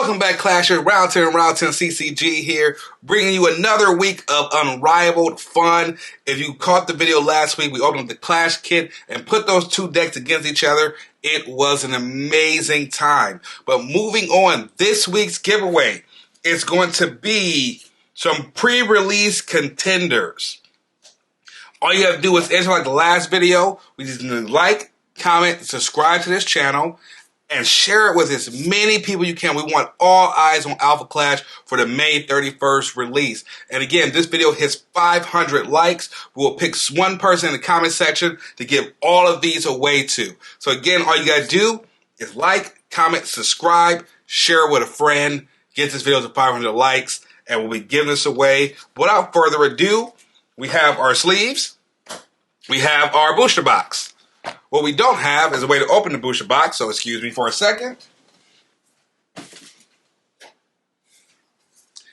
Welcome back, Clashers. Ryotin CCG here, bringing you another week of unrivaled fun. If you caught the video last week, we opened up the Clash kit and put those two decks against each other. It was an amazing time. But moving on, this week's giveaway is going to be some pre-release contenders. All you have to do is enter like the last video. We just need to like, comment, subscribe to this channel, and share it with as many people you can. We want all eyes on Alpha Clash for the May 31st release. And again, this video hits 500 likes. We will pick one person in the comment section to give all of these away to. So again, all you gotta do is like, comment, subscribe, share it with a friend, get this video to 500 likes, and we'll be giving this away. Without further ado, we have our sleeves. We have our booster box. What we don't have is a way to open the booster box, so excuse me for a second.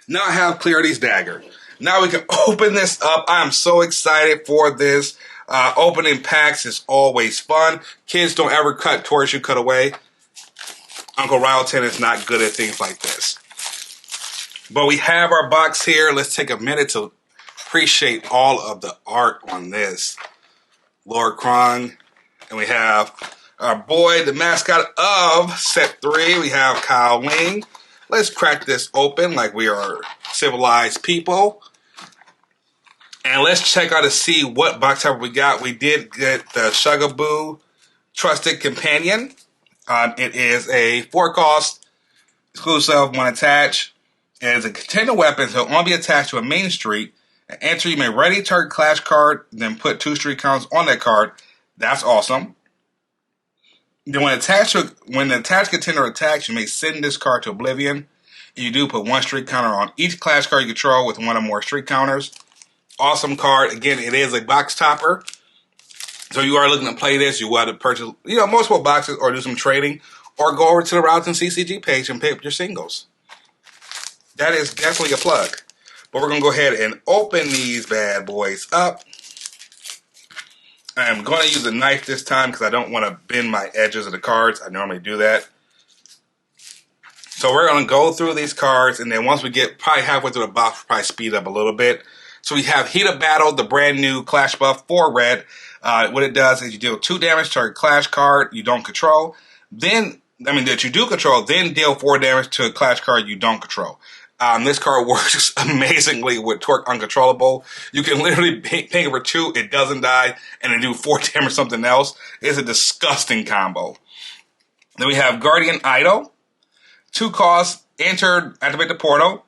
Now I have Clarity's Dagger. Now we can open this up. I am so excited for this. Opening packs is always fun. Kids, don't ever cut towards you, cut away. Uncle Ryotin is not good at things like this. But we have our box here. Let's take a minute to appreciate all of the art on this. Lord Krong. And we have our boy, the mascot of set 3. We have Kyle Wing. Let's crack this open like we are civilized people. And let's check out to see what box type we got. We did get the Shugaboo Trusted Companion. It is a 4-cost exclusive, 1 attach. It is a contender weapon, so it won't be attached to a main streak. An enter, you may ready target Clash card, then put 2 streak counters on that card. That's awesome. Then when the attached contender attacks, you may send this card to Oblivion. And you do put 1 streak counter on each Clash card you control with 1 or more streak counters. Awesome card. Again, it is a box topper. So you are looking to play this, you will have to purchase, multiple boxes or do some trading. Or go over to the Ryotin CCG page and pick up your singles. That is definitely a plug. But we're going to go ahead and open these bad boys up. I'm going to use a knife this time because I don't want to bend my edges of the cards. I normally do that. So we're going to go through these cards, and then once we get probably halfway through the box, we'll probably speed up a little bit. So we have Heat of Battle, the brand new Clash buff for red. What it does is you deal 2 damage to a Clash card you don't control. That you do control, then deal 4 damage to a Clash card you don't control. This card works amazingly with Torque Uncontrollable. You can literally ping it for 2, it doesn't die, and then do 4 damage something else. It's a disgusting combo. Then we have Guardian Idol. 2 costs, enter, activate the portal,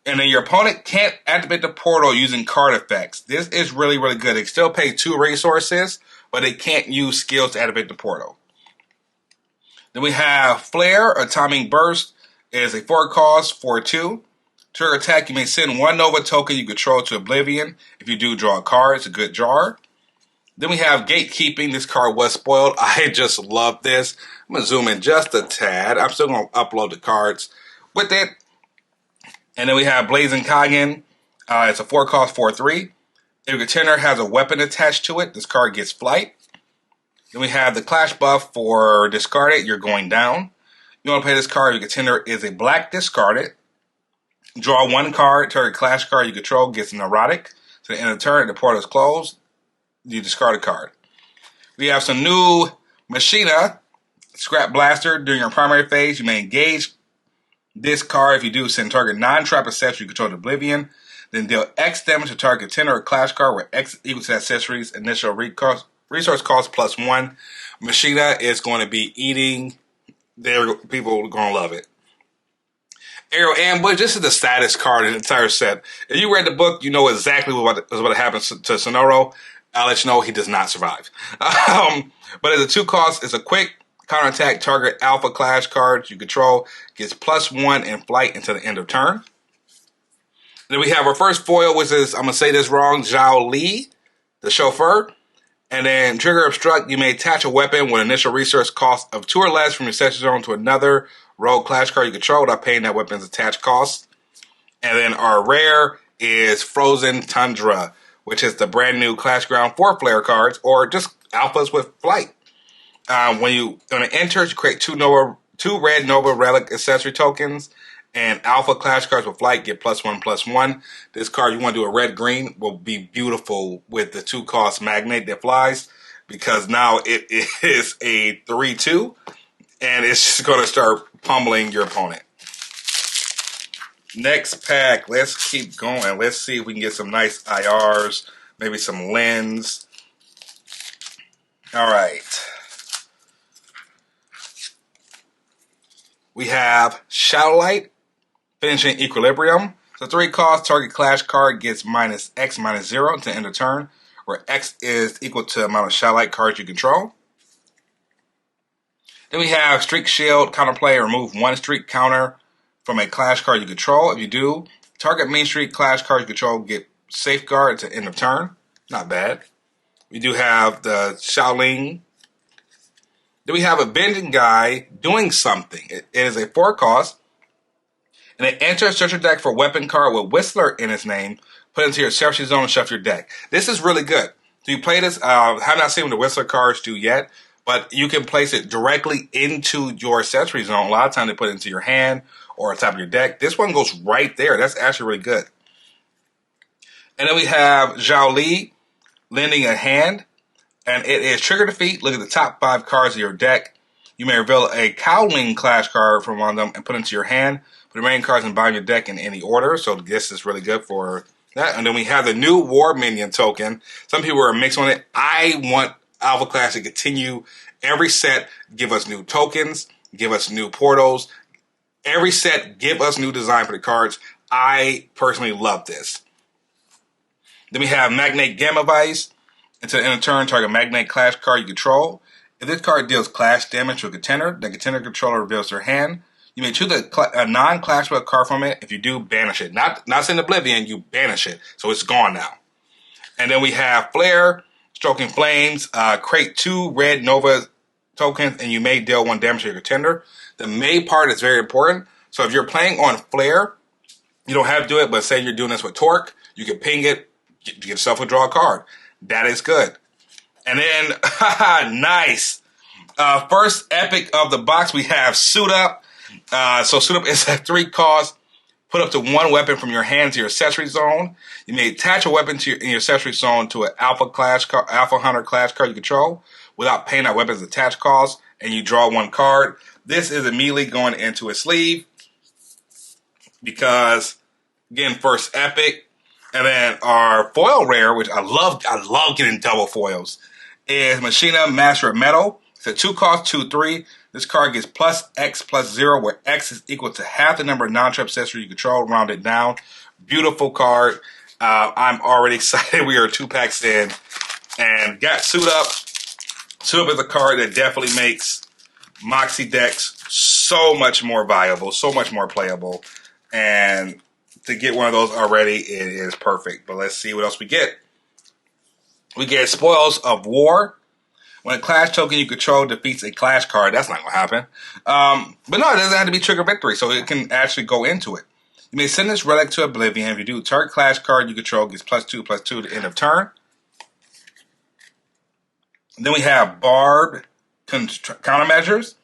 and then your opponent can't activate the portal using card effects. This is really, really good. They still pay 2 resources, but they can't use skills to activate the portal. Then we have Flare, Atomic Burst. It is a 4-cost, 4/2. Trigger attack, you may send 1 Nova token you control to Oblivion. If you do draw a card, it's a good drawer. Then we have Gatekeeping. This card was spoiled. I just love this. I'm going to zoom in just a tad. I'm still going to upload the cards with it. And then we have Blazing Kagen. It's a 4-cost, 4/3. If your contender has a weapon attached to it, this card gets flight. Then we have the Clash buff for discarded. You're going down. You want to play this card. Your contender is a black discarded. Draw 1 card. Target Clash card you control gets neurotic. So at the end of the turn, the portal is closed. You discard a card. We have some new Machina Scrap Blaster. During your primary phase, you may engage this card. If you do, send target non-trap accessory you control to Oblivion. Then deal X damage to target contender or Clash card where X equals to accessories initial resource cost +1. Machina is going to be eating. People are going to love it. Aerial Ambush. This is the saddest card in the entire set. If you read the book, you know exactly what happens to Sonoro. I'll let you know he does not survive. But as a 2-cost, it's a quick counterattack. Target Alpha Clash cards you control gets +1 in flight until the end of turn. Then we have our first foil, which is, I'm going to say this wrong, Zhao Li, the chauffeur. And then Trigger Obstruct. You may attach a weapon with initial resource cost of 2 or less from your section zone to another rogue Clash card you control without paying that weapon's attached cost. And then our rare is Frozen Tundra, which is the brand new Clash Ground 4 flare cards, or just alphas with flight. When it enters, you create 2 Nova 2 red Nova Relic accessory tokens, and Alpha Clash cards with Flight get +1/+1. This card, you want to do a red-green, will be beautiful with the 2-cost Magnate that flies, because now it is a 3/2, and it's just going to start pummeling your opponent. Next pack, let's keep going. Let's see if we can get some nice IRs, maybe some Lens. All right. We have Shadowlight, finishing Equilibrium. So 3 cost, target Clash card gets -X/-0 to end of turn, where X is equal to the amount of Shadowlight cards you control. Then we have Streak Shield, counterplay, remove 1 streak counter from a Clash card you control. If you do, target main streak Clash card you control get Safeguard to end of turn. Not bad. We do have the Shaolin. Then we have a Bending Guy doing something. It is a 4 cost, and it enters search your deck for a weapon card with Whistler in its name. Put it into your shuffle zone and shuffle your deck. This is really good. So you play this. Have not seen what the Whistler cards do yet, but you can place it directly into your accessory zone. A lot of times they put it into your hand or on top of your deck. This one goes right there. That's actually really good. And then we have Zhao Li, lending a hand, and it is trigger defeat. Look at the top 5 cards of your deck. You may reveal a Cowling Clash card from one of them and put it into your hand. Put the remaining cards in bottom of your deck in any order. So this is really good for that. And then we have the new War Minion token. Some people are mixed on it. I want Alpha Clash to continue every set, give us new tokens, give us new portals. Every set, give us new design for the cards. I personally love this. Then we have Magnate Gamma Vice. Until the end of turn, target Magnate Clash card you control. If this card deals Clash damage to a contender, the contender controller reveals their hand. You may choose a non-Clash spell card from it. If you do, banish it. Not send Oblivion, you banish it. So it's gone now. And then we have Flare, Stroking Flames. Create 2 red Nova tokens, and you may deal 1 damage to your contender. The May part is very important. So if you're playing on Flare, you don't have to do it, but say you're doing this with Torque, you can ping it, get yourself a draw a card. That is good. And then, nice. First epic of the box, we have Suit Up. So Suit Up is a 3 cost. Put up to 1 weapon from your hand to your accessory zone. You may attach a weapon to in your accessory zone to an Alpha Hunter Clash card you control without paying that weapon's attached cost, and you draw 1 card. This is immediately going into a sleeve because, again, first epic. And then our foil rare, which I love getting double foils, is Machina Master of Metal. It's a 2 cost, 2/3. This card gets +X/+0, where X is equal to half the number of non-trap accessories you control, rounded down. Beautiful card. I'm already excited. We are 2 packs in and got Suit Up. Suit Up is a card that definitely makes Moxie decks so much more viable, so much more playable. And to get one of those already, it is perfect. But let's see what else we get. We get Spoils of War. When a Clash token you control defeats a Clash card, that's not going to happen. But no, it doesn't have to be trigger victory, so it can actually go into it. You may send this relic to Oblivion. If you do, target Clash card you control gets +2/+2 to end of turn. Then we have Barb Countermeasures.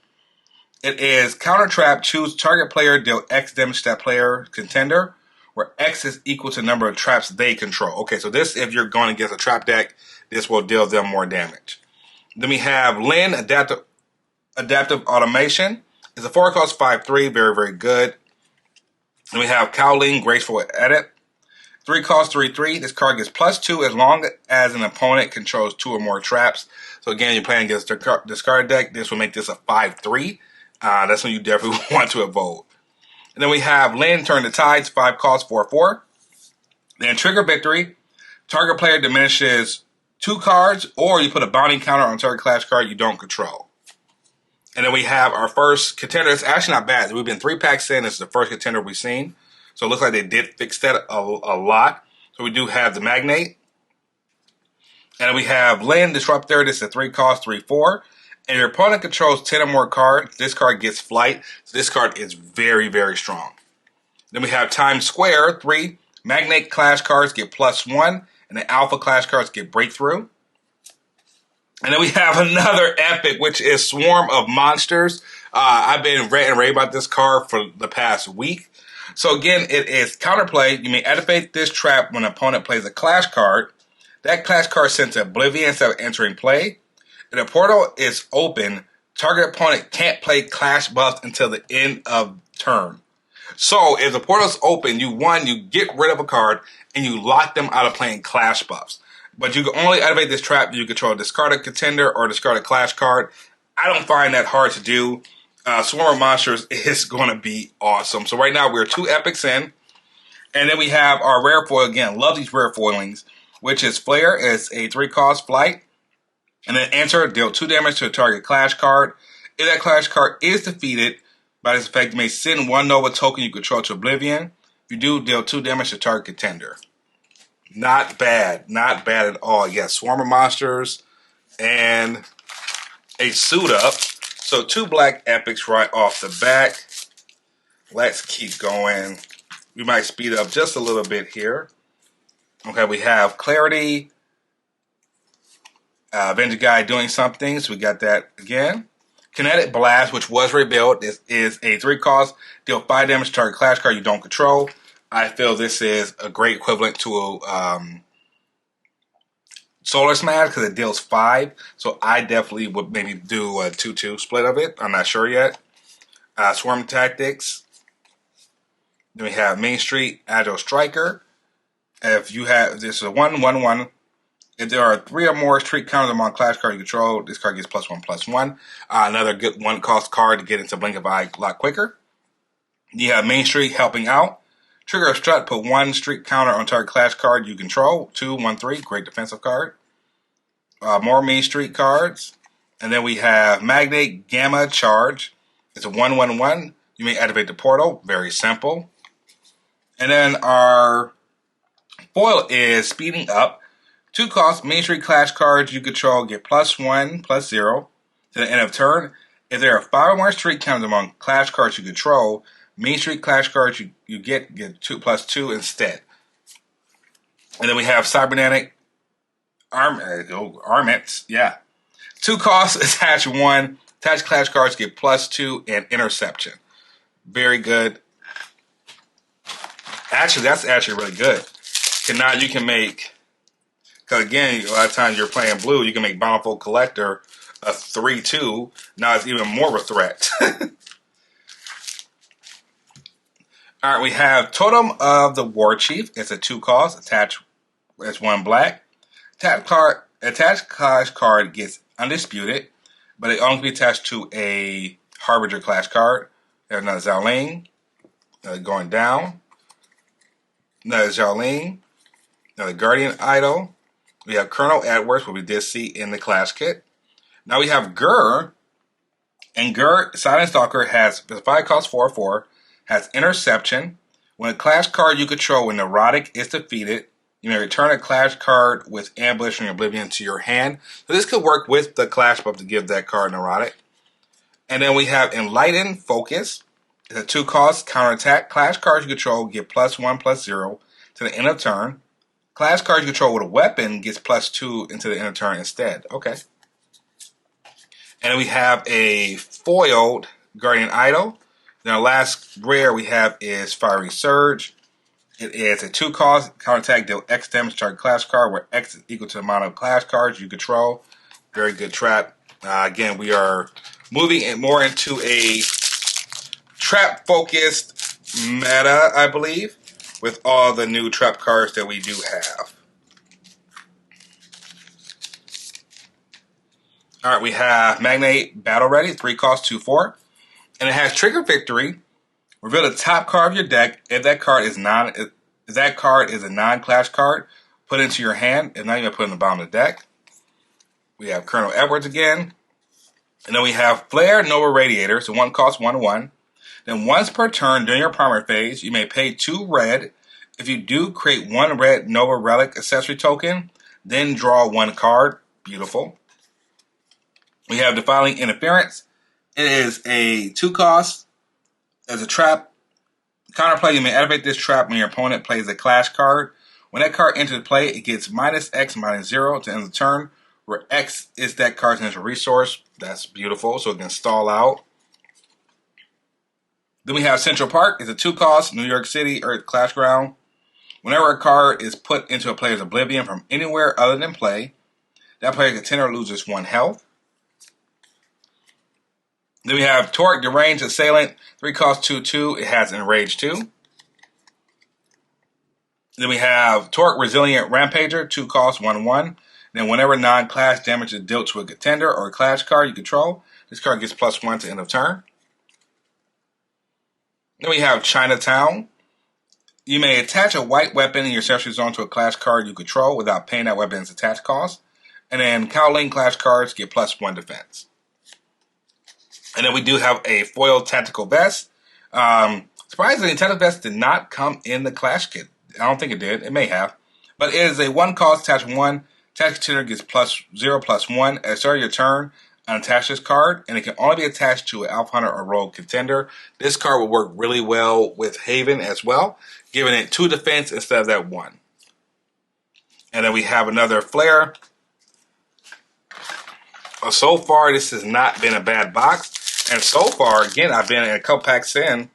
It is Counter Trap. Choose target player, deal X damage to that player contender, where X is equal to the number of traps they control. Okay, so this, if you're going against a trap deck, this will deal them more damage. Then we have Lin, Adaptive Automation. It's a 4 cost 5/3, very, very good. Then we have Cowling, Graceful Edit. 3 cost 3/3. This card gets +2 as long as an opponent controls 2 or more traps. So again, you're playing against a discard deck. This will make this a 5/3. That's when you definitely want to evolve. And then we have Lin, Turn the Tides, 5 cost 4/4. Then Trigger Victory. Target player diminishes 2 cards, or you put a bounty counter on target Clash card you don't control. And then we have our first contender. It's actually not bad. We've been 3 packs in. This is the first contender we've seen. So it looks like they did fix that a lot. So we do have the Magnate. And then we have Lin, Disruptor. This is a 3 cost 3/4. And your opponent controls 10 or more cards. This card gets Flight. So this card is very, very strong. Then we have Times Square. 3 Magnate Clash cards get +1. And the Alpha Clash cards get Breakthrough. And then we have another epic, which is Swarm of Monsters. I've been ranting and raving about this card for the past week. So again, it is counterplay. You may activate this trap when an opponent plays a Clash card. That Clash card is sent to Oblivion instead of entering play. If the portal is open, target opponent can't play Clash buffs until the end of turn. So if the portal is open, you get rid of a card and you lock them out of playing Clash buffs. But you can only activate this trap if you control a discarded contender or discarded Clash card. I don't find that hard to do. Swarm of Monsters is going to be awesome. So right now we're 2 epics in. And then we have our rare foil. Again, love these rare foilings. Which is Flare. It's a 3-cost flight. And then enter, deal 2 damage to a target Clash card. If that Clash card is defeated by this effect, you may send 1 Nova token you control to Oblivion. If you do, deal 2 damage to target contender. Not bad. Not bad at all. Yes, Swarm of Monsters and a Suit Up. So 2 black epics right off the back. Let's keep going. We might speed up just a little bit here. Okay, we have Clarity. Avenger Guy doing something. So we got that again. Kinetic Blast, which was rebuilt. This is a 3-cost. Deal 5 damage to target Clash card you don't control. I feel this is a great equivalent to a Solar Smash because it deals 5. So I definitely would maybe do a 2-2 split of it. I'm not sure yet. Swarm Tactics. Then we have Main Street Agile Striker. If you have this is a 1/1/1. If there are 3 or more streak counters among Clash card you control, this card gets +1/+1. Another good 1-cost card to get into Blink of Eye a lot quicker. You have Main Street Helping Out. Trigger a strut, put 1 streak counter on target Clash card you control. 2/1/3, great defensive card. More Main Street cards. And then we have Magnate Gamma Charge. It's a 1/1/1. You may activate the portal. Very simple. And then our foil is Speeding Up. 2 cost Main Street Clash cards you control get +1/+0 to the end of turn. If there are 5 or more streak counters among Clash cards you control, Main Street Clash cards you get 2/+2 instead. And then we have Cybernetic Armaments. Yeah. 2 costs, attach 1. Attached Clash cards get +2 and Interception. Very good. Actually, that's actually really good. Now you can make, because again, a lot of times you're playing blue, you can make Bountiful Collector a 3/2. Now it's even more of a threat. All right, we have Totem of the War Chief. It's a 2-cost. Attach as 1 black. Attached Clash card gets Undisputed, but it only can be attached to a Harbinger Clash card. There's another Xiaoling. Going down. Another Xiaoling. Another Guardian Idol. We have Colonel Edwards, what we did see in the Clash kit. Now we have Gur. And Gur, Silent Stalker, has the 5-cost 4/4, has Interception. When a Clash card you control when Neurotic is defeated, you may return a Clash card with Ambush and Oblivion to your hand. So this could work with the Clash buff to give that card Neurotic. And then we have Enlighten Focus. It's a 2-cost counterattack. Clash cards you control get +1/+0 to the end of turn. Clash cards you control with a weapon gets +2 into the end of turn instead. Okay. And then we have a foiled Guardian Idol. Then our last rare we have is Fiery Surge. It is a 2-cost counterattack, deal X damage to target Clash card, where X is equal to the amount of Clash cards you control. Very good trap. Again, we are moving more into a trap-focused meta, I believe, with all the new trap cards that we do have. All right, we have Magnate Battle Ready, 3-cost 2/4, and it has Trigger Victory. Reveal the top card of your deck. If that card is a non-Clash card, put it into your hand. If not, you're gonna put it in the bottom of the deck. We have Colonel Edwards again, and then we have Flare Nova Radiator. So 1-cost 1/1. Then once per turn during your primary phase, you may pay 2 red. If you do, create 1 red Nova Relic accessory token, then draw 1 card. Beautiful. We have Defiling Interference. It is a 2-cost. As a trap. Counterplay, you may activate this trap when your opponent plays a Clash card. When that card enters play, it gets -X/-0 to end the turn, where X is that card's initial resource. That's beautiful, so it can stall out. Then we have Central Park. It's a 2-cost, New York City Earth Clash Ground. Whenever a card is put into a player's oblivion from anywhere other than play, that player's contender loses 1 health. Then we have Torque, Deranged Assailant, 3-cost, 2/2. It has Enrage 2. Then we have Torque, Resilient Rampager, 2-cost, 1/1. Then whenever non-clash damage is dealt to a contender or a clash card you control, this card gets +1 to end of turn. Then we have Chinatown. You may attach a white weapon in your special zone to a clash card you control without paying that weapon's attach cost. And then Cowling clash cards get +1 defense. And then we do have a foil tactical vest. Surprisingly, tactical vest did not come in the clash kit. I don't think it did. It may have. But it is a 1-cost, attach 1. Attach contender gets +0/+1 at the start of your turn. Unattach this card, and it can only be attached to an Alpha Hunter or Rogue contender. This card will work really well with Haven as well, giving it 2 defense instead of that 1. And then we have another Flare. So far, this has not been a bad box. And so far, again, I've been in a couple packs in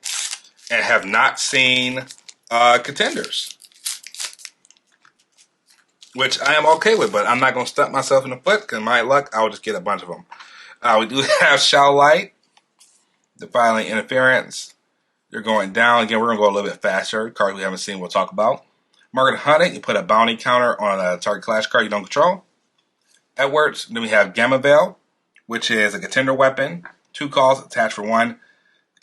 and have not seen contenders, which I am okay with, but I'm not going to stunt myself in the foot because my luck, I will just get a bunch of them. We do have Shao Light, Defiling Interference. You're going down. Again, we're going to go a little bit faster. Cards we haven't seen, we'll talk about. Market Hunting, you put a bounty counter on a target clash card you don't control. Edwards, then we have Gamma Veil, which is a contender weapon. 2 calls, attached for 1.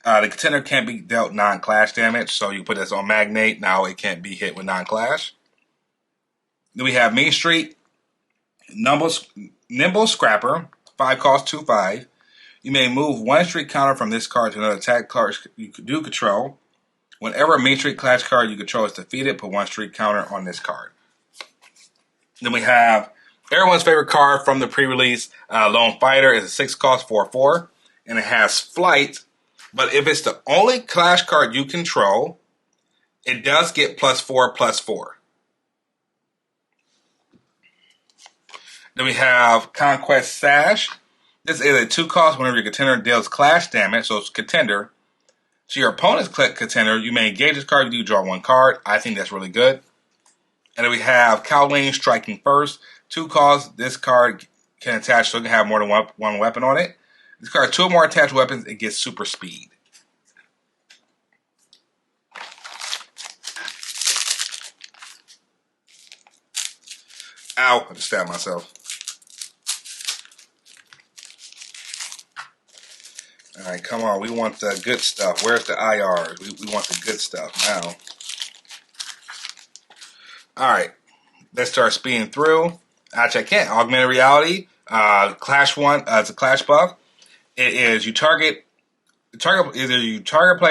The contender can't be dealt non-clash damage, so you put this on Magnate. Now it can't be hit with non-clash. Then we have Main Street, Nimble Scrapper, 5 cost, 2/5. You may move 1 street counter from this card to another attack card you do control. Whenever a Main Street clash card you control is defeated, put 1 street counter on this card. Then we have everyone's favorite card from the pre-release, Lone Fighter. Is a 6 cost, 4/4, and it has Flight. But if it's the only clash card you control, it does get +4/+4. Then we have Conquest Sash. This is a 2 cost whenever your contender deals clash damage, so it's contender. So your opponent's contender, you may engage this card, you do draw 1 card. I think that's really good. And then we have Cowling Striking First. 2 cost, this card can attach, so it can have more than one weapon on it. This card, 2 or more attached weapons, it gets super speed. Ow, I just stabbed myself. All right, come on. We want the good stuff. Where's the IRs? We want the good stuff now. All right, let's start speeding through. Actually, I can't. Augmented Reality. Clash 1. It's a Clash buff. It is target player target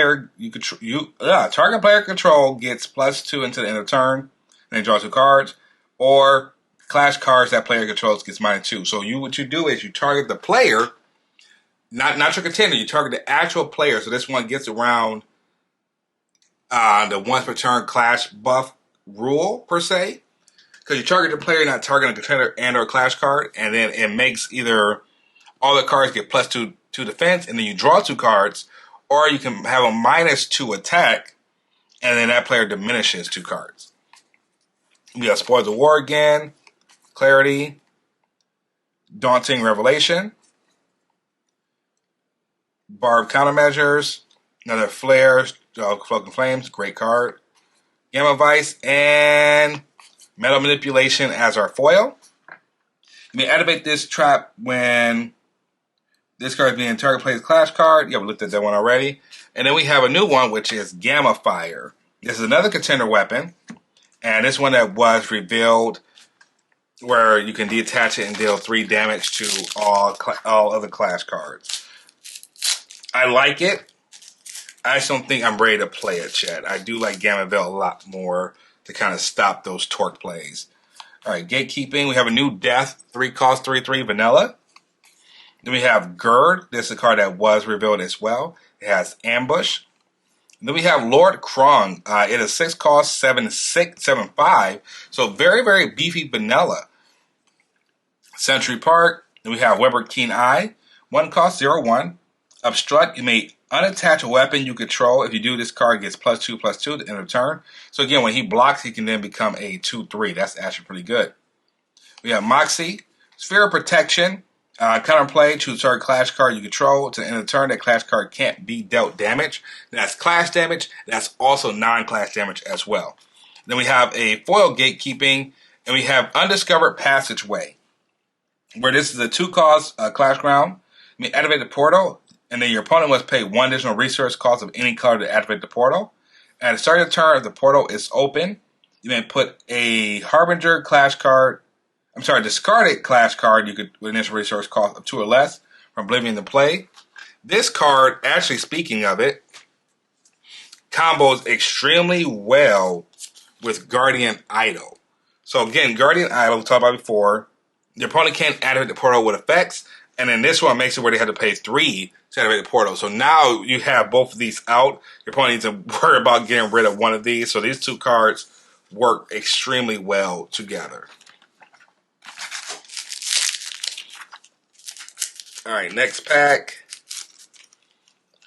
player control gets +2 until the end of turn, and they draw 2 cards, or clash cards that player controls gets -2. So what you do is you target the player, not your contender. You target the actual player. So this one gets around the once per turn clash buff rule per se, because you target the player, not targeting a contender and or clash card, and then it makes either all the cards get +2 defense, and then you draw 2 cards, or you can have a -2 attack, and then that player diminishes 2 cards. We have Spoils of War again, Clarity, Daunting Revelation, Barbed Countermeasures, another Flare, Cloak and Flames, great card, Gamma Vice, and Metal Manipulation as our foil. You may activate this trap when this card is being target player's clash card. Yeah, we looked at that one already. And then we have a new one, which is Gamma Fire. This is another contender weapon. And this one that was revealed where you can detach it and deal 3 damage to all other clash cards. I like it. I just don't think I'm ready to play it yet. I do like Gamma Veil a lot more to kind of stop those torque plays. All right, Gatekeeping. We have a new Death, 3 cost, 3/3 vanilla. Then we have Gird. This is a card that was revealed as well. It has Ambush. And then we have Lord Krong. It is 6 cost, 7/5. So very, very beefy vanilla. Century Park. Then we have Weber Keen Eye. 1 cost, 0/1. Obstruct. You may Unattach a weapon you control. If you do, this card gets +2/+2 to end of turn. So again, when he blocks, he can then become a 2/3. That's actually pretty good. We have Moxie, Sphere of Protection. Counterplay, choose a target Clash card you control. To end of turn, that Clash card can't be dealt damage. That's Clash damage. That's also non-Clash damage as well. Then we have a Foil Gatekeeping, and we have Undiscovered Passageway, where this is a 2-cost Clash Ground. You may activate the portal, and then your opponent must pay 1 additional resource cost of any color to activate the portal. At the start of the turn, if the portal is open, you may put a Harbinger Clash card. Discarded Clash card you could with initial resource cost of 2 or less from Oblivion to play. This card, actually speaking of it, combos extremely well with Guardian Idol. So again, Guardian Idol, we talked about before, the opponent can't activate the portal with effects, and then this one makes it where they have to pay 3 to activate the portal. So now you have both of these out. Your opponent needs to worry about getting rid of one of these. So these 2 cards work extremely well together. All right, next pack.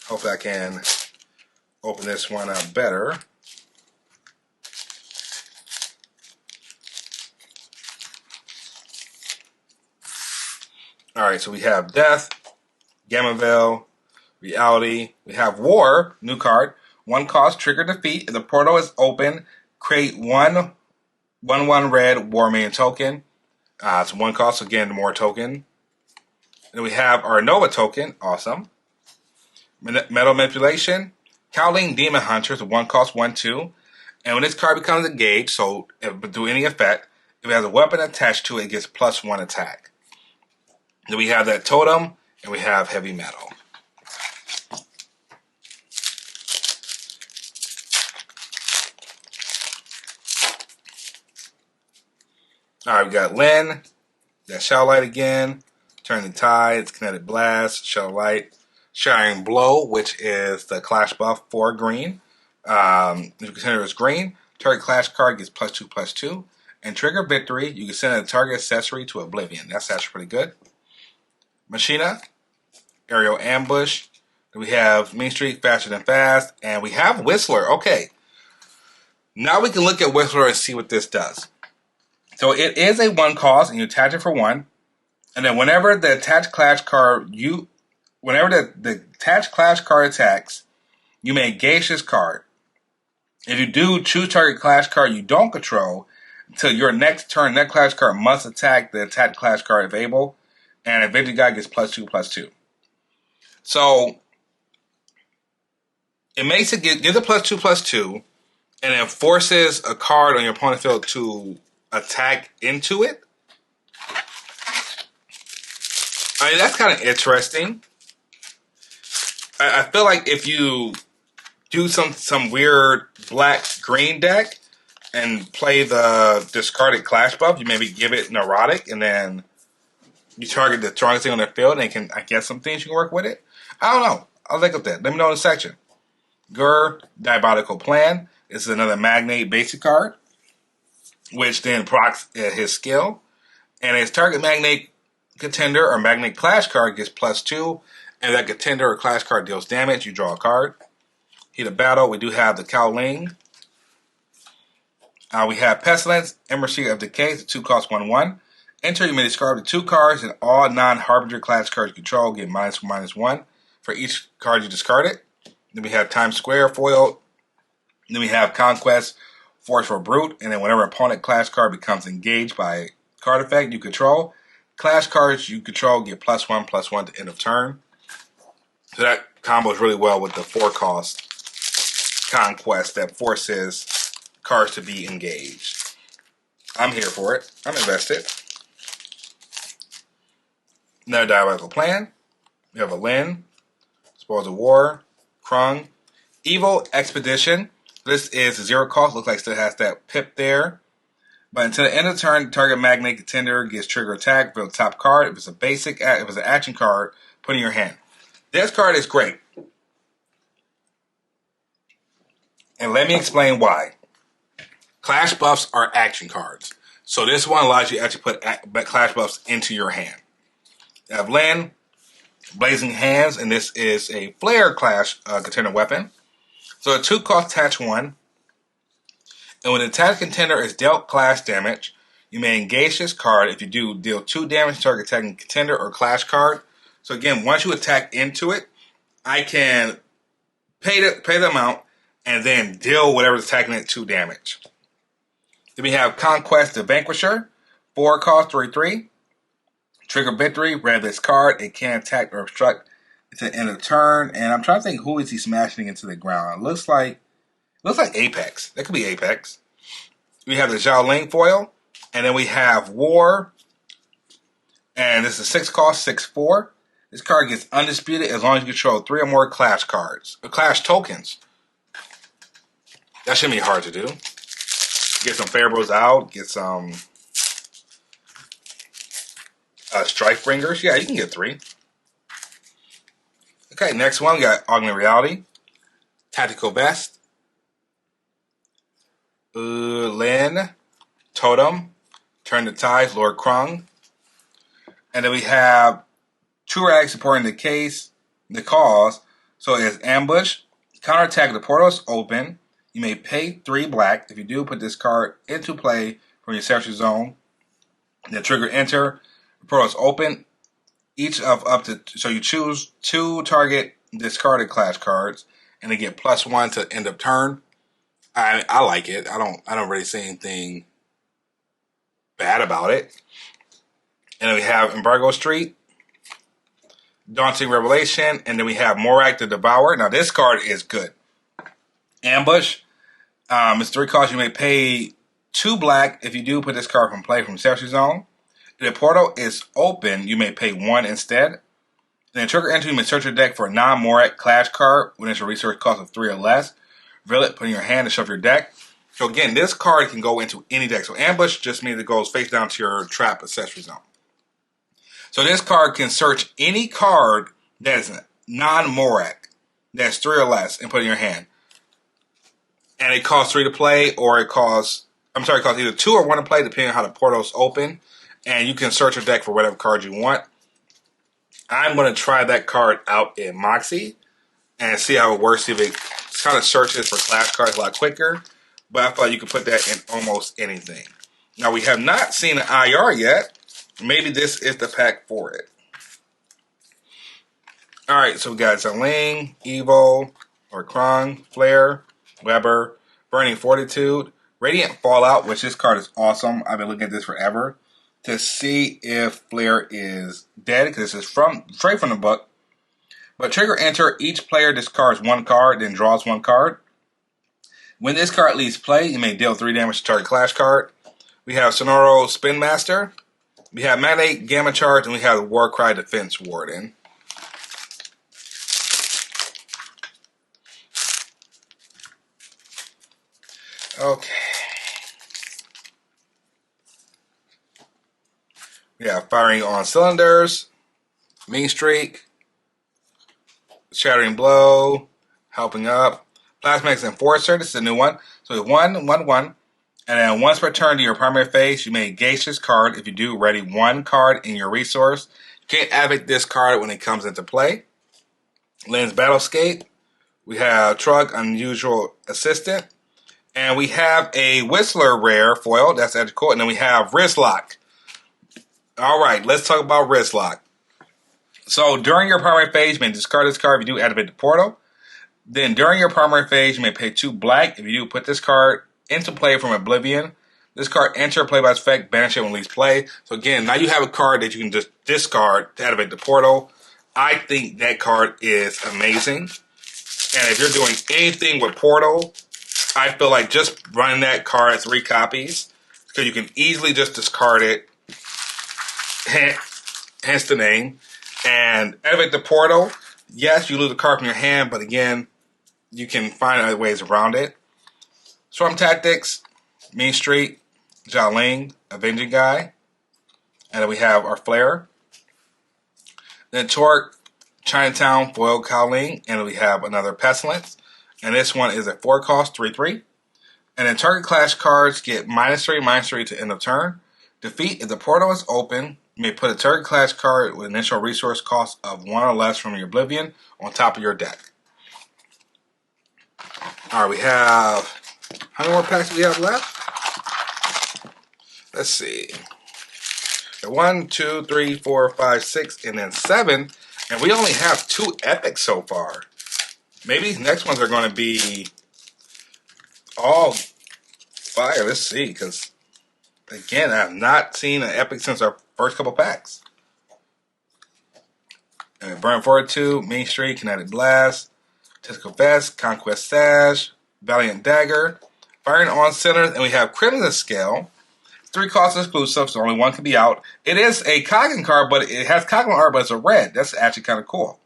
Hopefully I can open this one up better. All right, so we have Death, Gamma Veil, Reality. We have War, new card. 1 cost, trigger defeat. If the portal is open, create 1/1 red War Minion token. It's 1 cost, again, more token. Then we have our Nova token, awesome. Metal Manipulation, Cowling Demon Hunters, 1 cost, 1/2. And when this card becomes engaged, so if it do any effect, if it has a weapon attached to it, it gets +1 attack. Then we have that Totem, and we have Heavy Metal. Alright, we got Lyn, that Shadow Light again, Turning Tides, Kinetic Blast, Shadow Light, Shining Blow, which is the Clash buff for green. If you consider it as green, target Clash card gets +2/+2. And Trigger Victory, you can send a target accessory to Oblivion. That's actually pretty good. Machina, Aerial Ambush. Then we have Mean Streak, Faster Than Fast, and we have Whistler. Okay, now we can look at Whistler and see what this does. So it is a 1 cost, and you attach it for 1. And then whenever the attached Clash card the attached Clash card attacks, you may engage this card. If you do, choose target Clash card you don't control until your next turn. That Clash card must attack the attached Clash card if able, and a Victory Guy gets +2/+2. So it makes it gives a +2/+2, and it forces a card on your opponent's field to attack into it. I mean, that's kind of interesting. I feel like if you do some weird black-green deck and play the discarded Clash buff, you maybe give it Neurotic, and then you target the strongest thing on their field, and they can, I guess, some things you can work with it. I don't know. I'll look at that. Let me know in the section. Gur, Diabolical Plan. This is another Magnate basic card, which then procs his skill. And his target Magnate Contender or Magnate Clash card gets +2. And if that Contender or Clash card deals damage, you draw a card. Heat of Battle, we do have the Cowling. We have Pestilence, Embassy of Decay. It's a 2 cost 1/1. Enter, you may discard the 2 cards, and all non-Harbinger Clash cards you control get -1/-1 for each card you discarded. Then we have Times Square foil. Then we have Conquest, Force for Brute. And then whenever opponent Clash card becomes engaged by a card effect you control, Clash cards you control get +1/+1 to end of turn. So that combos really well with the 4 cost Conquest that forces cards to be engaged. I'm here for it. I'm invested. Another Diabolical Plan. We have a Lyn, Spoils of War, Krung, Evil Expedition. This is 0 cost. Looks like it still has that pip there. But until the end of the turn, target Magnate Contender gets trigger attack for the top card. If it's a basic, if it's an action card, put in your hand. This card is great. And let me explain why. Clash buffs are action cards. So this one allows you to actually put Clash buffs into your hand. You have Lyn, Blazing Hands, and this is a Flare Clash contender weapon. So a 2-cost attach 1. And when the attack contender is dealt clash damage, you may engage this card. If you do, deal 2 damage to target attacking contender or clash card. So again, once you attack into it, I can pay the amount and then deal whatever's attacking it 2 damage. Then we have Conquest the Vanquisher, 4-cost 3/3. Trigger victory, read this card. It can attack or obstruct at the end of the turn. And I'm trying to think, who is he smashing into the ground? It looks like Apex. That could be Apex. We have the Zhao Ling foil. And then we have War. And this is a 6-cost, 6/4. This card gets undisputed as long as you control 3 or more Clash cards. Or Clash tokens. That shouldn't be hard to do. Get some Pharaohs out. Get some Strike Bringers. Yeah, you can get 3. Okay, next one. We got Augmented Reality. Tactical Vest. Lin. Totem. Turn the Tides. Lord Krung. And then we have Turag supporting the cause. So it's Ambush. Counterattack, the portal is open. You may pay 3 black. If you do, put this card into play from your search zone. Then trigger enter. The portal is open. Each of up to, so you choose 2 target discarded Clash cards, and they get +1 to end of turn. I like it. I don't really see anything bad about it. And then we have Embargo Street, Daunting Revelation, and then we have Morak the Devourer. Now this card is good. Ambush. It's 3 costs. You may pay 2 black. If you do, put this card from play from Search Zone. If the portal is open, you may pay 1 instead. Then trigger enter, you may search your deck for a non-Morak Clash card when it's a resource cost of 3 or less. Reveal it, put in your hand, and shuffle your deck. So again, this card can go into any deck. So Ambush just means it goes face down to your trap accessory zone. So this card can search any card that is non-Morak, that's 3 or less, and put it in your hand. And it costs 3 to play, or it costs either 2 or 1 to play, depending on how the portal's open. And you can search your deck for whatever card you want. I'm going to try that card out in Moxie and see how it works. See if it kind of searches for Clash cards a lot quicker. But I thought you could put that in almost anything. Now, we have not seen an IR yet. Maybe this is the pack for it. Alright, so we got Zeling, Evo, or Krung, Flare, Weber, Burning Fortitude, Radiant Fallout, which this card is awesome. I've been looking at this forever to see if Flare is dead, because this is straight from the book. But trigger enter, each player discards 1 card, then draws 1 card. When this card leaves play, you may deal 3 damage to target Clash card. We have Sonoro Spin Master. We have Magnate Gamma Charge, and we have the Warcry Defense Warden. Okay. We have Firing on Cylinders, Mean Streak, Shattering Blow, Helping Up, Plasmax Enforcer. This is a new one. So we have 1/1/1. And then once per turn to your primary phase, you may engage this card. If you do, ready 1 card in your resource. You can't activate this card when it comes into play. Lynn's Battlescape. We have Trug Unusual Assistant. And we have a Whistler Rare foil. That's actually cool. And then we have Wrist Lock. Alright, let's talk about Wrist Lock. So during your primary phase, you may discard this card if you do activate the portal. Then during your primary phase, you may pay 2 black. If you do, put this card into play from Oblivion. This card enter play by its effect, banish it when leaves play. So again, now you have a card that you can just discard to activate the portal. I think that card is amazing. And if you're doing anything with portal, I feel like just running that card as 3 copies, because you can easily just discard it, hence the name, and activate the portal. Yes, you lose a card from your hand, but again, you can find other ways around it. Storm Tactics, Mean Street, Zhao Ling, Avenging Guy. And then we have our Flare. Then Torque, Chinatown, Foil Cowling. And then we have another Pestilence. And this one is a 4 cost, 3/3. And then target Clash cards get -3/-3 to end of turn. Defeat, if the portal is open, You may put a target clash card with initial resource cost of 1 or less from your Oblivion on top of your deck. Alright, we have... How many more packs do we have left? Let's see. 1, 2, 3, 4, 5, 6, and then 7. And we only have 2 epics so far. Maybe these next ones are going to be all fire. Let's see, because again, I have not seen an epic since our first couple packs. Burn Fortitude, Main Street, Kinetic Blast, Tactical Vest, Conquest Sash, Valiant Dagger, Firing on Centers, and we have Crimson Scale. 3 cost exclusive, so only 1 can be out. It is a Coggin card, but it has Coggin art, but it's a red. That's actually kind of cool.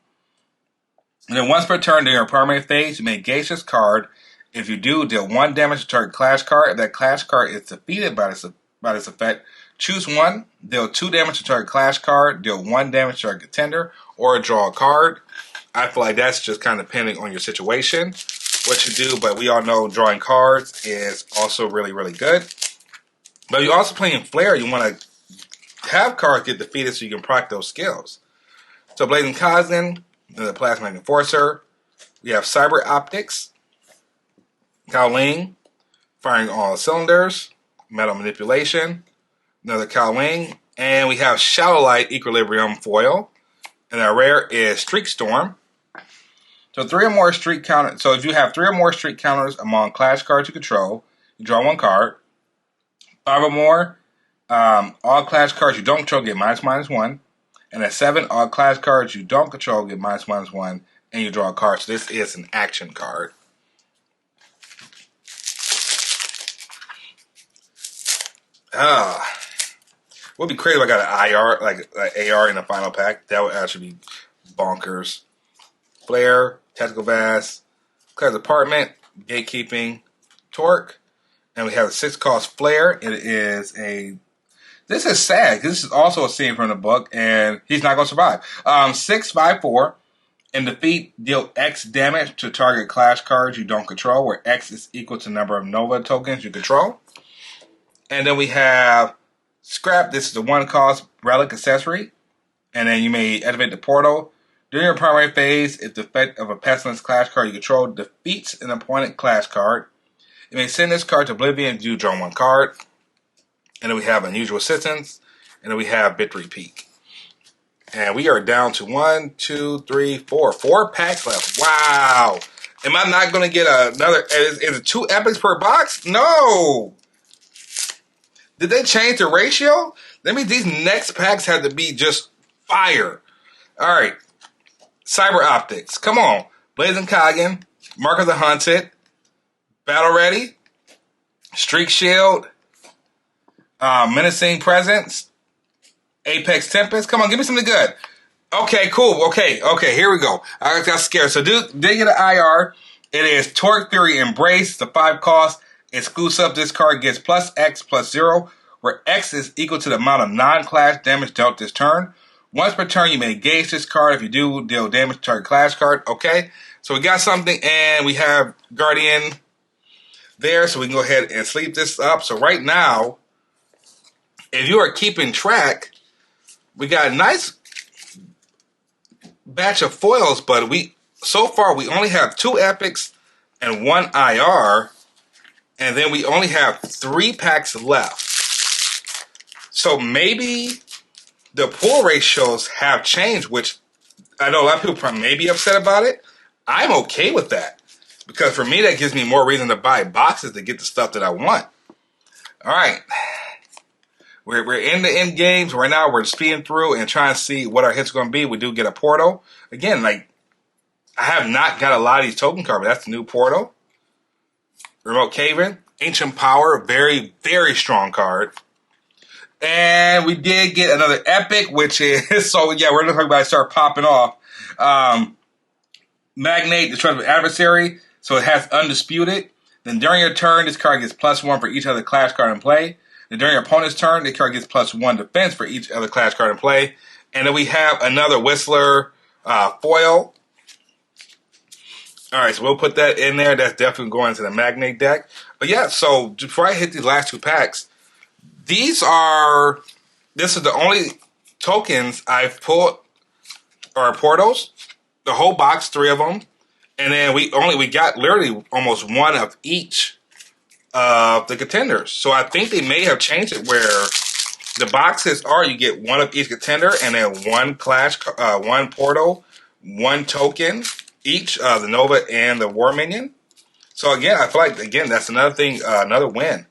And then once per turn during your primary phase, you may engage this card. If you do, deal 1 damage to target clash card. If that clash card is defeated by this effect, choose 1, deal 2 damage to target clash card, deal 1 damage to target contender, or draw a card. I feel like that's just kind of depending on your situation, what you do, but we all know drawing cards is also really, really good. But you're also playing Flare, you want to have cards get defeated so you can proc those skills. So Blazing Cosmin, the Plasmatic Enforcer, we have Cyber Optics, Cowling, Firing all cylinders, Metal Manipulation, another Cowling, and we have Shallow Light Equilibrium Foil, and our rare is Streak Storm. So 3 or more streak counters. So if you have 3 or more streak counters among clash cards you control, you draw 1 card. 5 or more, all clash cards you don't control get -1. And at 7, all clash cards you don't control get -1, and you draw a card. So this is an action card. Would be crazy if I got an IR, like an AR in the final pack. That would actually be bonkers. Flare, Tactical Vast, Class Apartment, Gatekeeping, Torque, and we have a 6 cost Flare. It is a... This is sad. This is also a scene from the book, and he's not going to survive. 6, 5, 4. In defeat, deal X damage to target clash cards you don't control, where X is equal to the number of Nova tokens you control. And then we have Scrap. This is the 1 cost Relic Accessory. And then you may activate the portal. During your primary phase, if the effect of a Pestilence clash card you control defeats an opponent clash card, you may send this card to Oblivion and you draw 1 card. And then we have Unusual Assistance. And then we have Victory Peak. And we are down to 1, 2, 3, 4. 4 packs left. Wow. Am I not going to get another... Is it 2 epics per box? No. Did they change the ratio? That means these next packs had to be just fire. All right. Cyber Optics. Come on. Blazing Coggin. Mark of the Hunted. Battle Ready. Streak Shield. Menacing Presence. Apex Tempest. Come on, give me something good. Okay, cool. Okay, here we go. I got scared. So did get an IR. It is Torque Fury Embrace. The 5 cost. Exclusive. This card gets +X/+0, where X is equal to the amount of non-clash damage dealt this turn. Once per turn, you may engage this card. If you do, deal damage to target clash card. Okay, so we got something, and we have Guardian there, so we can go ahead and sleep this up. So right now, if you are keeping track, we got a nice batch of foils, but so far we only have 2 epics and 1 IR, and then we only have 3 packs left. So maybe the pull ratios have changed, which I know a lot of people probably may be upset about it. I'm okay with that, because for me that gives me more reason to buy boxes to get the stuff that I want. All right. We're in the end games. Right now we're speeding through and trying to see what our hits are going to be. We do get a portal. Again, like, I have not got a lot of these token cards, but that's the new portal. Remote Cave-In. Ancient Power. Very, very strong card. And we did get another epic, which is, so yeah, we're looking about to start popping off. Magnate, Destructive Adversary. So it has Undisputed. Then during your turn, this card gets +1 for each other clash card in play. Then during your opponent's turn, the card gets +1 defense for each other clash card in play. And then we have another Whistler foil. All right, so we'll put that in there. That's definitely going to the Magnate deck. But yeah, so before I hit these last 2 packs, this is the only tokens I've pulled are portals. The whole box, 3 of them. And then we got literally almost one of each of the contenders. So I think they may have changed it where the boxes are you get one of each contender and then one one portal, one token each, the Nova and the War Minion. So again, I feel like again that's another thing, another win.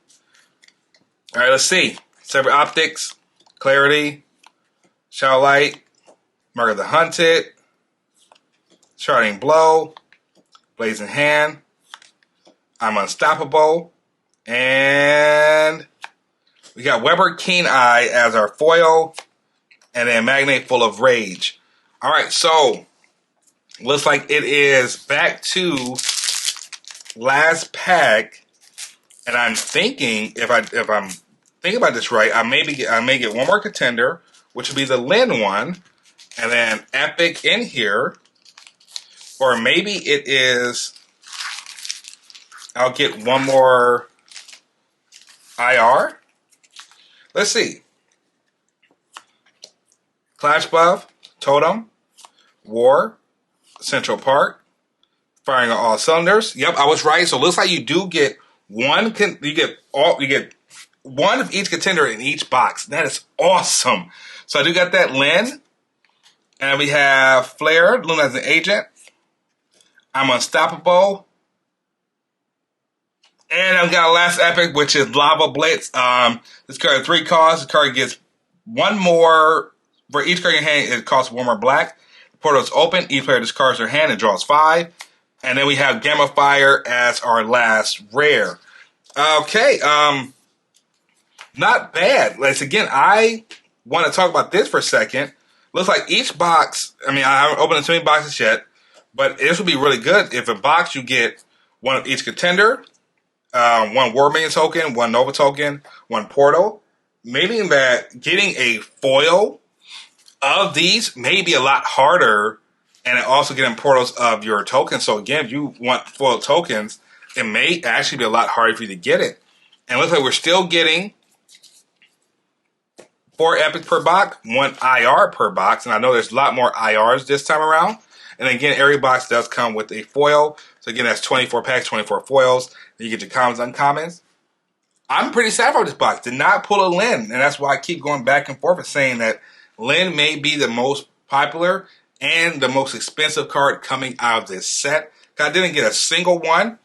All right, let's see. Separate Optics, Clarity, Shadow Light, Mark of the Hunted, Charting Blow, Blazing Hand, I'm Unstoppable, and we got Weber Keen Eye as our foil, and then Magnate Full of Rage. All right, so looks like it is back to last pack, and I'm thinking if I'm thinking about this right, I may get one more contender, which would be the Lin one, and then Epic in here, or maybe it is I'll get one more IR. Let's see. Clash Buff, Totem, War, Central Park, Firing on All Cylinders. Yep, I was right. So it looks like you do get one. You get one of each contender in each box. That is awesome. So I do got that Lin, and we have Flare, Luna as an agent. I'm Unstoppable. And I've got a last epic, which is Lava Blitz. This card has 3 costs. This card gets one more. For each card in your hand, it costs 1 more black. The portal is open. Each player discards their hand and draws 5. And then we have Gamma Fire as our last rare. Okay, not bad. Let's again, I want to talk about this for a second. Looks like each box, I haven't opened too many boxes yet, but this would be really good if a box you get one of each contender, one War Minion token, one Nova token, one portal. Maybe that getting a foil of these may be a lot harder, and also getting portals of your tokens. So again, if you want foil tokens, it may actually be a lot harder for you to get it. And it looks like we're still getting 4 epics per box, 1 IR per box, and I know there's a lot more IRs this time around. And again, every box does come with a foil. So again, that's 24 packs, 24 foils. Then you get your commons, uncommons. I'm pretty sad for this box. Did not pull a Lin, and that's why I keep going back and forth and saying that Lin may be the most popular and the most expensive card coming out of this set. I didn't get a single one.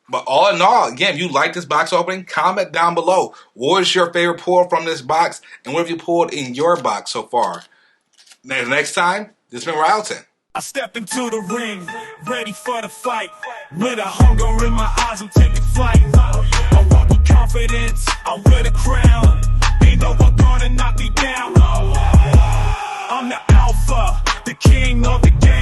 But all in all, again, if you like this box opening, comment down below. What is your favorite pull from this box? And what have you pulled in your box so far? Next time, this has been Ryotin. I step into the ring, ready for the fight. With a hunger in my eyes, I'm taking flight. I walk with confidence, I wear the crown. Ain't no one gonna knock me down. I'm the alpha, the king of the game.